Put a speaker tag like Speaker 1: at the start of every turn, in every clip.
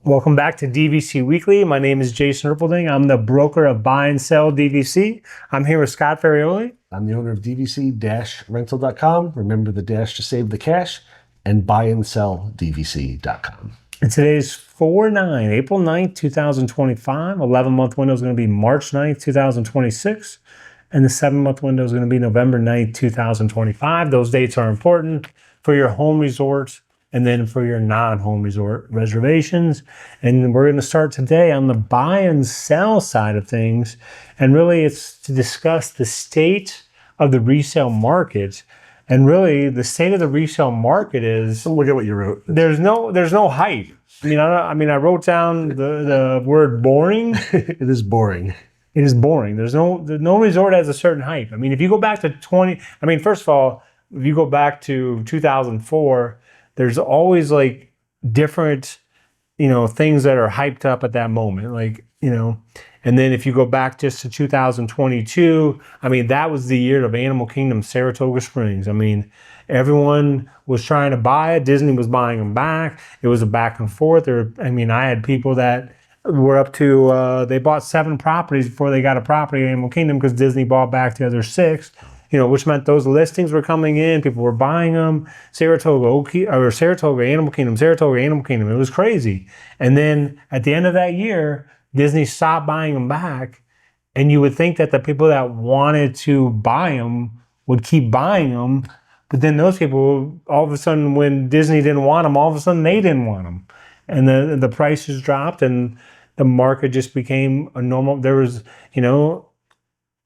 Speaker 1: Welcome back to DVC Weekly. My name is Jason Erpelding. I'm the broker of Buy and Sell DVC. I'm here with Scott Ferrioli.
Speaker 2: I'm the owner of DVC-Rental.com. Remember the dash to save the cash, and Buy and Sell DVC.com.
Speaker 1: And today's April 9th, 2025. 11-month window is going to be March 9th, 2026. And the 7-month window is going to be November 9th, 2025. Those dates are important for your home resorts and then for your non-home resort reservations. And we're going to start today on the buy and sell side of things. And really it's to discuss the state of the resale market. And really the state of the resale market is...
Speaker 2: Look at what you wrote.
Speaker 1: There's no hype. I wrote down the word boring.
Speaker 2: It is boring.
Speaker 1: It is boring. There's no resort has a certain hype. I mean, if you go back to first of all, if you go back to 2004, there's always like different, things that are hyped up at that moment. And then if you go back just to 2022, that was the year of Animal Kingdom Saratoga Springs. Everyone was trying to buy it. Disney was buying them back. It was a back and forth. I had people that were up to, they bought 7 properties before they got a property in Animal Kingdom because Disney bought back the other 6. Which meant those listings were coming in, people were buying them. Saratoga, Animal Kingdom. It was crazy. And then at the end of that year, Disney stopped buying them back. And you would think that the people that wanted to buy them would keep buying them. But then those people, all of a sudden, when Disney didn't want them, all of a sudden they didn't want them. And the prices dropped and the market just became a normal,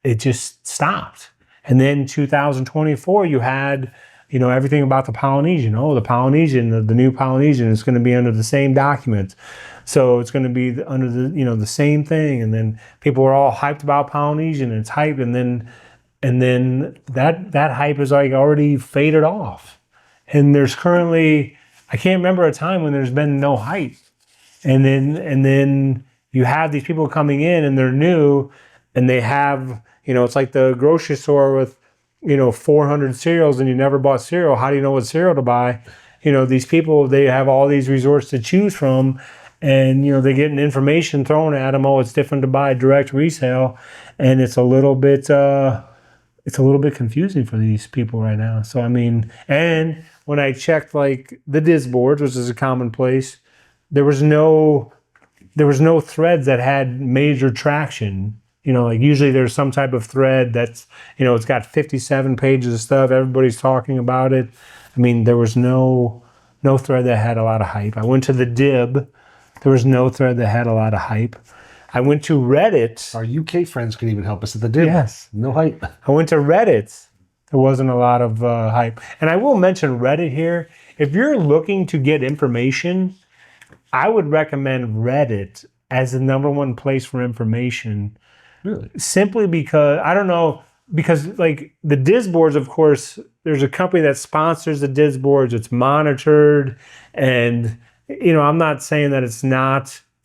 Speaker 1: it just stopped. And then 2024, you had, everything about the Polynesian. Oh, the Polynesian, the new Polynesian is going to be under the same document. So it's going to be under the same thing. And then people were all hyped about Polynesian and it's hyped. And then that hype is like already faded off. And there's currently, I can't remember a time when there's been no hype. And then you have these people coming in and they're new and they have, it's like the grocery store with, 400 cereals and you never bought cereal. How do you know what cereal to buy? These people, they have all these resorts to choose from and, they're getting information thrown at them. Oh, it's different to buy direct resale. And it's a little bit confusing for these people right now. So, and when I checked like the DIS boards, which is a commonplace, there was no threads that had major traction. Usually there's some type of thread that's, it's got 57 pages of stuff. Everybody's talking about it. There was no thread that had a lot of hype. I went to the DIB. There was no thread that had a lot of hype. I went to Reddit.
Speaker 2: Our UK friends can even help us at the DIB.
Speaker 1: Yes.
Speaker 2: No hype.
Speaker 1: I went to Reddit. There wasn't a lot of hype. And I will mention Reddit here. If you're looking to get information, I would recommend Reddit as the #1 place for information.
Speaker 2: Really? Simply
Speaker 1: because, like the DIS boards, of course, there's a company that sponsors the DIS boards. It's monitored. And, I'm not saying that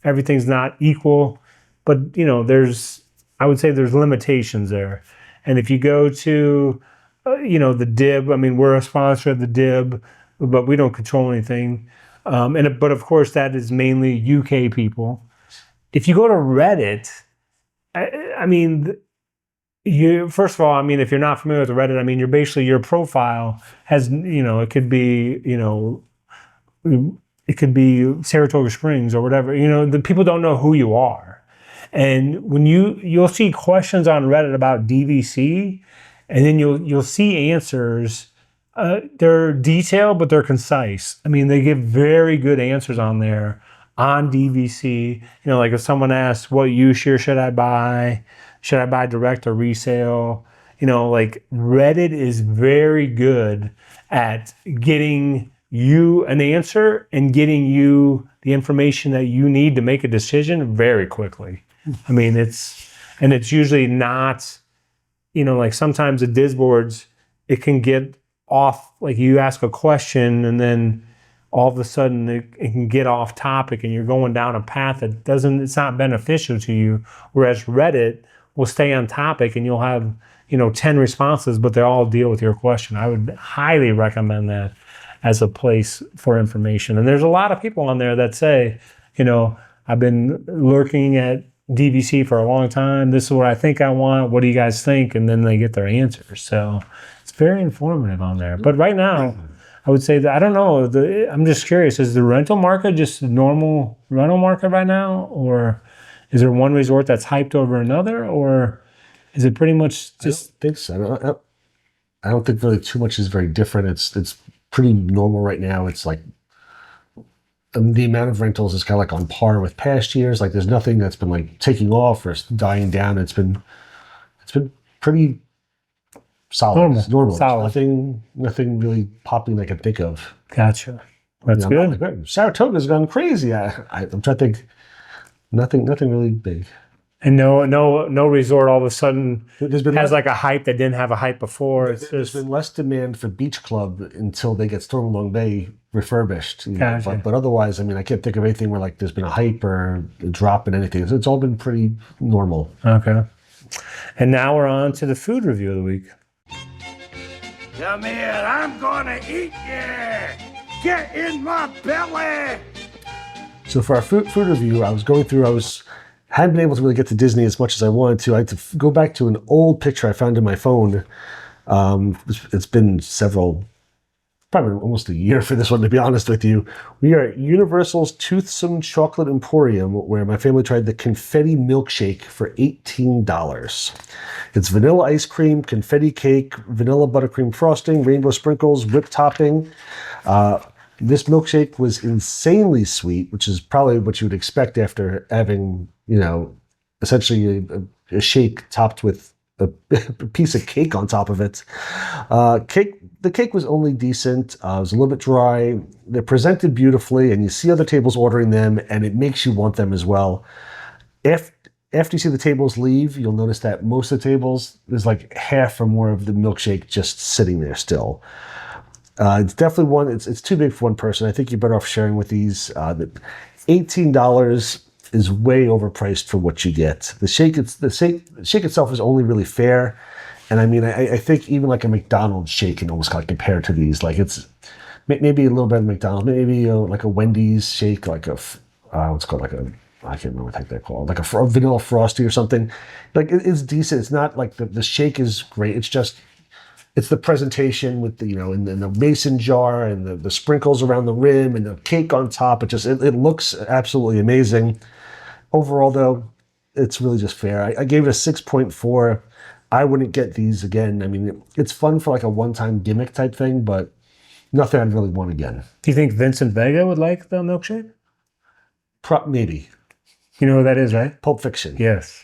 Speaker 1: everything's not equal, but, I would say there's limitations there. And if you go to, the DIB, we're a sponsor of the DIB, but we don't control anything. But of course, that is mainly UK people. If you go to Reddit, first of all, if you're not familiar with Reddit, your profile has, it could be Saratoga Springs or whatever. The people don't know who you are. And when you'll see questions on Reddit about DVC, and then you'll see answers. They're detailed, but they're concise. They give very good answers on there on DVC. Like if someone asks, what use year should I buy? Should I buy direct or resale? Like Reddit is very good at getting you an answer and getting you the information that you need to make a decision very quickly. It's usually not, like sometimes the DIS boards, it can get off, like you ask a question and then all of a sudden it can get off topic and you're going down a path that it's not beneficial to you. Whereas Reddit will stay on topic and you'll have, 10 responses, but they all deal with your question. I would highly recommend that as a place for information. And there's a lot of people on there that say, you know, I've been lurking at DVC for a long time. This is what I think I want. What do you guys think? And then they get their answers. So it's very informative on there. But right now, I would say that I don't know. I'm just curious. Is the rental market just a normal rental market right now, or is there one resort that's hyped over another, or is it pretty much just?
Speaker 2: I don't think so. I don't think really too much is very different. It's pretty normal right now. It's like the amount of rentals is kind of like on par with past years. Like there's nothing that's been like taking off or dying down. It's been pretty solid. Normal.
Speaker 1: Solid.
Speaker 2: Nothing really popping I can think of.
Speaker 1: Gotcha. That's good.
Speaker 2: Saratoga's gone crazy. I'm trying to think. Nothing really big.
Speaker 1: And no resort all of a sudden has like a hype that didn't have a hype before.
Speaker 2: There's been less demand for Beach Club until they get Storm Long Bay refurbished.
Speaker 1: Gotcha.
Speaker 2: But otherwise, I mean, I can't think of anything where like there's been a hype or a drop in anything. So it's all been pretty normal.
Speaker 1: Okay. And now we're on to the food review of the week.
Speaker 3: Come here, I'm gonna eat you! Get in my belly!
Speaker 2: So for our food review, hadn't been able to really get to Disney as much as I wanted to. I had to go back to an old picture I found in my phone. It's been probably almost a year for this one, to be honest with you. We are at Universal's Toothsome Chocolate Emporium, where my family tried the confetti milkshake for $18. It's vanilla ice cream, confetti cake, vanilla buttercream frosting, rainbow sprinkles, whipped topping. This milkshake was insanely sweet, which is probably what you would expect after having, essentially a shake topped with a piece of cake on top of it. The cake was only decent. It was a little bit dry. They're presented beautifully, and you see other tables ordering them, and it makes you want them as well. After you see the tables leave, you'll notice that most of the tables, there's like half or more of the milkshake just sitting there still. It's definitely it's too big for one person. I think you're better off sharing with these. $18 is way overpriced for what you get. The shake itself is only really fair. And I mean, I think even like a McDonald's shake can almost kind of compare to these. Like it's maybe a little better than McDonald's, maybe like a Wendy's shake, like what's called like I can't remember what the heck they're called, like a vanilla frosty or something. Like it's decent. It's not like the shake is great. It's the presentation with the, in the mason jar and the sprinkles around the rim and the cake on top. It looks absolutely amazing. Overall, though, it's really just fair. I gave it a 6.4. I wouldn't get these again. I mean, it's fun for like a one-time gimmick type thing, but nothing I'd really want again.
Speaker 1: Do you think Vincent Vega would like the milkshake?
Speaker 2: Maybe.
Speaker 1: You know who that is, right?
Speaker 2: Pulp Fiction.
Speaker 1: Yes.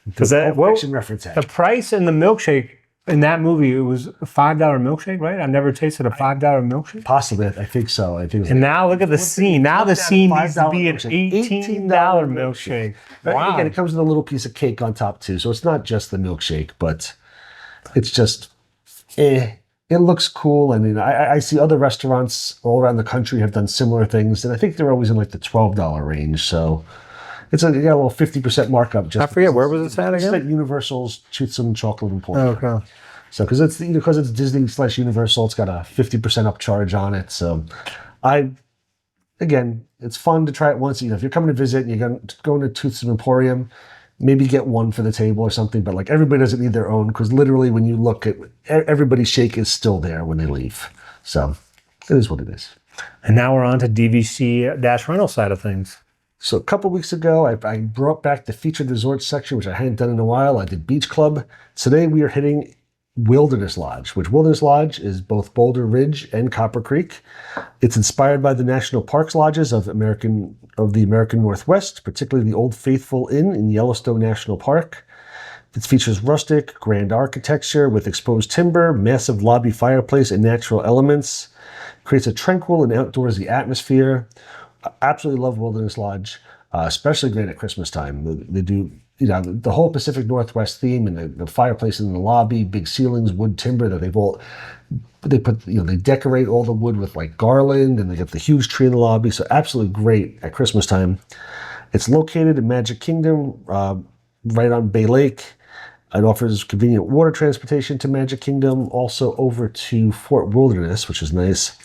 Speaker 2: Because Pulp Fiction reference.
Speaker 1: The price in the milkshake in that movie, it was a $5 milkshake, right? I've never tasted a $5 milkshake.
Speaker 2: Possibly, I think so.
Speaker 1: And now look at the scene. Now the scene needs to be an $18 milkshake.
Speaker 2: Wow. Again, it comes with a little piece of cake on top too, so it's not just the milkshake, but it's just, it looks cool. I mean, I see other restaurants all around the country have done similar things, and I think they're always in like the $12 range. So you got a little 50% markup.
Speaker 1: I forget, where was this at again?
Speaker 2: It's at Universal's Toothsome Chocolate Emporium.
Speaker 1: Okay.
Speaker 2: So because it's Disney/Universal, it's got a 50% upcharge on it. So it's fun to try it once. If you're coming to visit and you're going to Toothsome Emporium, maybe get one for the table or something. But like everybody doesn't need their own, because literally when you look at everybody's shake is still there when they leave. So it is what it is.
Speaker 1: And now we're on to DVC-Rental side of things.
Speaker 2: So a couple weeks ago, I brought back the featured resort section, which I hadn't done in a while. I did Beach Club. Today we are hitting Wilderness Lodge, which Wilderness Lodge is both Boulder Ridge and Copper Creek. It's inspired by the national parks lodges of the American Northwest, particularly the Old Faithful Inn in Yellowstone National Park. It features rustic, grand architecture with exposed timber, massive lobby fireplace, and natural elements. It creates a tranquil and outdoorsy atmosphere. I absolutely love Wilderness Lodge, especially great at Christmas time. They do, the whole Pacific Northwest theme, and the fireplace in the lobby, big ceilings, wood timber that they decorate all the wood with like garland, and they get the huge tree in the lobby. So absolutely great at Christmas time. It's located in Magic Kingdom, right on Bay Lake. It offers convenient water transportation to Magic Kingdom, also over to Fort Wilderness, which is nice.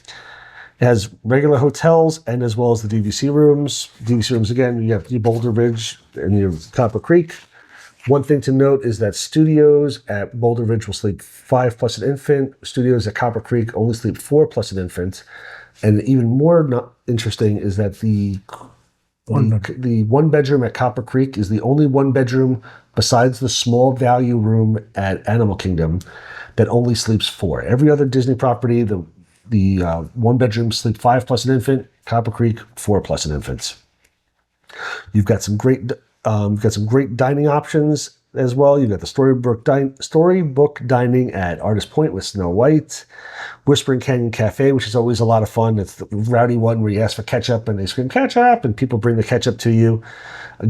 Speaker 2: It has regular hotels and as well as the DVC rooms. DVC rooms, again, you have your Boulder Ridge and your Copper Creek. One thing to note is that studios at Boulder Ridge will sleep 5 plus an infant. Studios at Copper Creek only sleep 4 plus an infant. And even more not interesting is that the one bedroom at Copper Creek is the only one bedroom besides the small value room at Animal Kingdom that only sleeps 4. Every other Disney property, the one bedroom sleep 5 plus an infant. Copper Creek 4 plus an infant. You've got some great dining options as well. You've got the Storybook dining at Artist Point with Snow White, Whispering Canyon Cafe, which is always a lot of fun. It's the rowdy one where you ask for ketchup and they scream ketchup, and people bring the ketchup to you.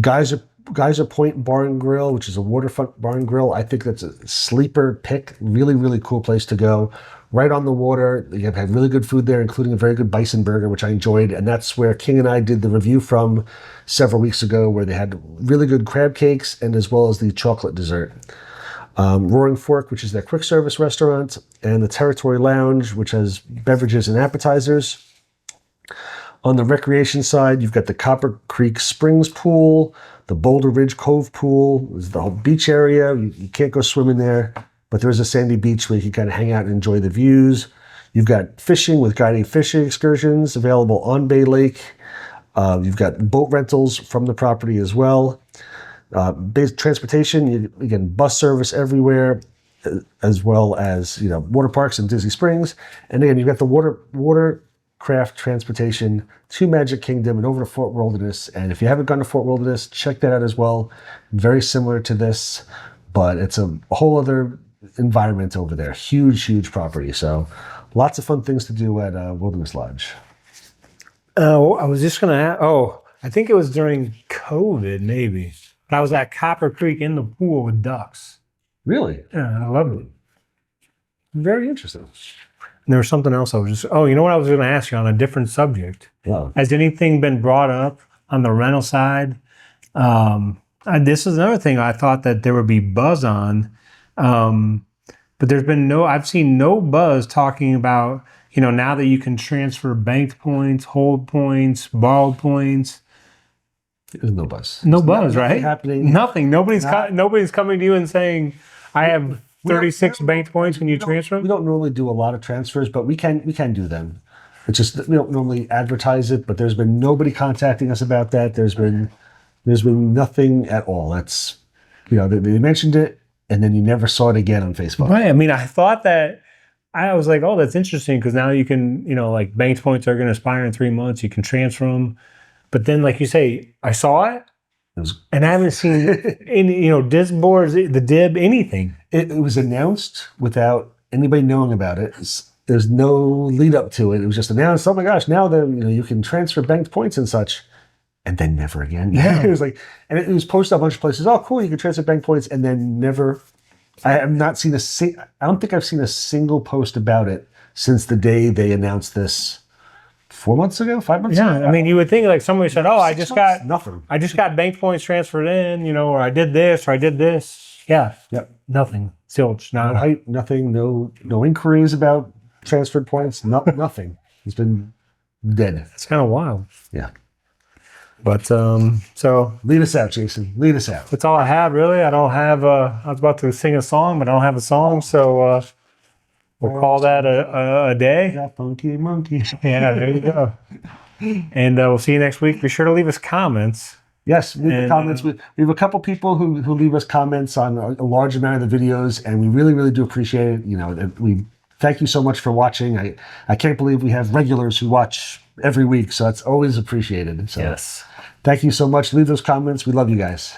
Speaker 2: Geyser Point Bar and Grill, which is a waterfront bar and grill. I think that's a sleeper pick. Really, really cool place to go. Right on the water. You have really good food there, including a very good bison burger, which I enjoyed. And that's where King and I did the review from several weeks ago, where they had really good crab cakes and as well as the chocolate dessert. Roaring Fork, which is their quick service restaurant, and the Territory Lounge, which has beverages and appetizers. On the recreation side, you've got the Copper Creek Springs Pool, the Boulder Ridge Cove Pool, there's the whole beach area. You can't go swimming there, but there is a sandy beach where you can kind of hang out and enjoy the views. You've got fishing with guided fishing excursions available on Bay Lake. You've got boat rentals from the property as well. Base transportation, again, bus service everywhere, as well as water parks in Disney Springs. And again, you've got the watercraft transportation to Magic Kingdom and over to Fort Wilderness. And if you haven't gone to Fort Wilderness, check that out as well. Very similar to this, but it's a whole other environment over there. Huge, huge property. So lots of fun things to do at Wilderness Lodge.
Speaker 1: I was just going to ask, I think it was during COVID, maybe. But I was at Copper Creek in the pool with ducks.
Speaker 2: Really?
Speaker 1: Yeah, I loved it.
Speaker 2: Very interesting.
Speaker 1: And there was something else I was just, you know what I was going to ask you on a different subject?
Speaker 2: Wow.
Speaker 1: Has anything been brought up on the rental side? This is another thing I thought that there would be buzz on. But there's been I've seen no buzz talking about, now that you can transfer banked points, hold points, borrowed points.
Speaker 2: There's no buzz.
Speaker 1: No buzz, right?
Speaker 2: Happening.
Speaker 1: Nothing. Nobody's coming to you and saying, I have 36 banked points when you transfer them.
Speaker 2: We don't normally do a lot of transfers, but we can do them. It's just we don't normally advertise it, but there's been nobody contacting us about that. There's been nothing at all. That's they mentioned it and then you never saw it again on Facebook.
Speaker 1: Right. I mean, I thought that I was like, that's interesting because now you can, like banked points are going to expire in 3 months. You can transfer them. But then, like you say, I saw it and I haven't seen any, disc boards, the DIB, anything.
Speaker 2: It was announced without anybody knowing about it. There's no lead up to it. It was just announced. Oh my gosh! Now that you can transfer banked points and such, and then never again.
Speaker 1: Yeah.
Speaker 2: It was like, and it was posted a bunch of places. Oh, cool! You can transfer banked points, and then never. I have not seen I don't think I've seen a single post about it since the day they announced this. 4 months ago, 5 months ago?
Speaker 1: Yeah, I mean, you would think like somebody said, I just got
Speaker 2: nothing.
Speaker 1: I just got bank points transferred in, or I did this, or I did this. Yeah.
Speaker 2: Yep.
Speaker 1: Nothing. Zilch.
Speaker 2: No hype, nothing, no inquiries about transferred points, nothing. It's been dead.
Speaker 1: It's kind of wild.
Speaker 2: Yeah.
Speaker 1: But, so.
Speaker 2: Lead us out, Jason. Lead us out.
Speaker 1: That's all I have, really. I don't have, I was about to sing a song, but I don't have a song, so, we'll call that a day.
Speaker 2: That funky monkey.
Speaker 1: Yeah, there you go. And we'll see you next week. Be sure to leave us comments.
Speaker 2: Yes, leave the comments. We have a couple people who leave us comments on a large amount of the videos, and we really, really do appreciate it. We thank you so much for watching. I can't believe we have regulars who watch every week, so it's always appreciated. So
Speaker 1: yes.
Speaker 2: Thank you so much. Leave those comments. We love you guys.